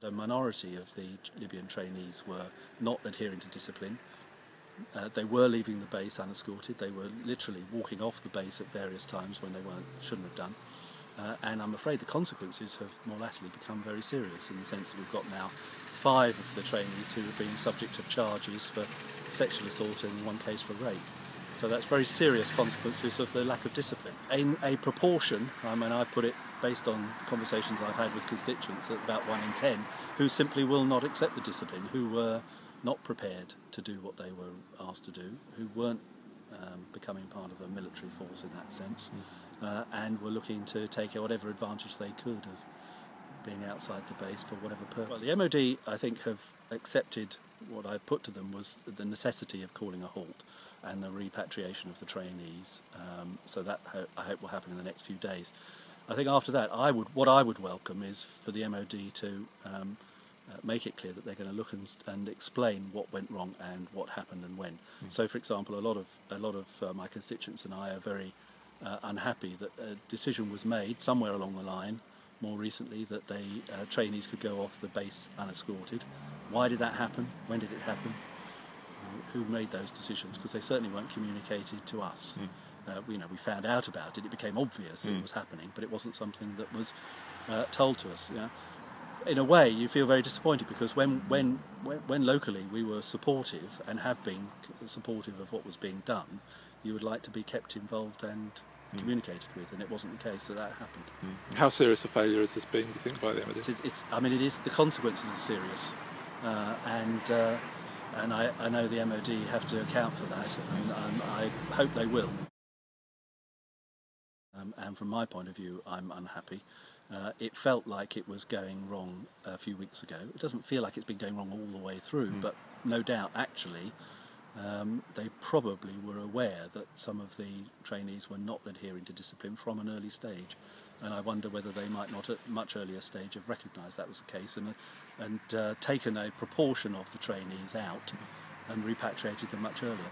A minority of the Libyan trainees were not adhering to discipline. They were leaving the base unescorted. They were literally walking off the base at various times when they shouldn't have done. And I'm afraid the consequences have more latterly become very serious, in the sense that we've got now 5 of the trainees who are being subject to charges for sexual assault and in one case for rape. So that's very serious consequences of the lack of discipline. In a proportion, I mean, I put it based on conversations I've had with constituents, at about 1 in 10 who simply will not accept the discipline, who were not prepared to do what they were asked to do, who weren't becoming part of a military force in that sense, and were looking to take whatever advantage they could of being outside the base for whatever purpose. Well, the MOD, I think, have accepted what I put to them was the necessity of calling a halt and the repatriation of the trainees. So that I hope will happen in the next few days. I think after that, what I would welcome is for the MOD to make it clear that they're going to look and explain what went wrong and what happened and when. So, for example, a lot of my constituents and I are very unhappy that a decision was made somewhere along the line more recently that trainees could go off the base unescorted. Why did that happen? When did it happen? Who made those decisions? Because they certainly weren't communicated to us. We found out about it. It became obvious it was happening, but it wasn't something that was told to us. Yeah? In a way, you feel very disappointed, because when locally we were supportive and have been supportive of what was being done, you would like to be kept involved and communicated with, and it wasn't the case that happened. How serious a failure has this been, do you think, by the MOD? I mean, it is. The consequences are serious, and I know the MOD have to account for that, and I hope they will. And from my point of view, I'm unhappy. It felt like it was going wrong a few weeks ago. It doesn't feel like it's been going wrong all the way through, but no doubt, actually, they probably were aware that some of the trainees were not adhering to discipline from an early stage. And I wonder whether they might not at a much earlier stage have recognised that was the case and taken a proportion of the trainees out and repatriated them much earlier.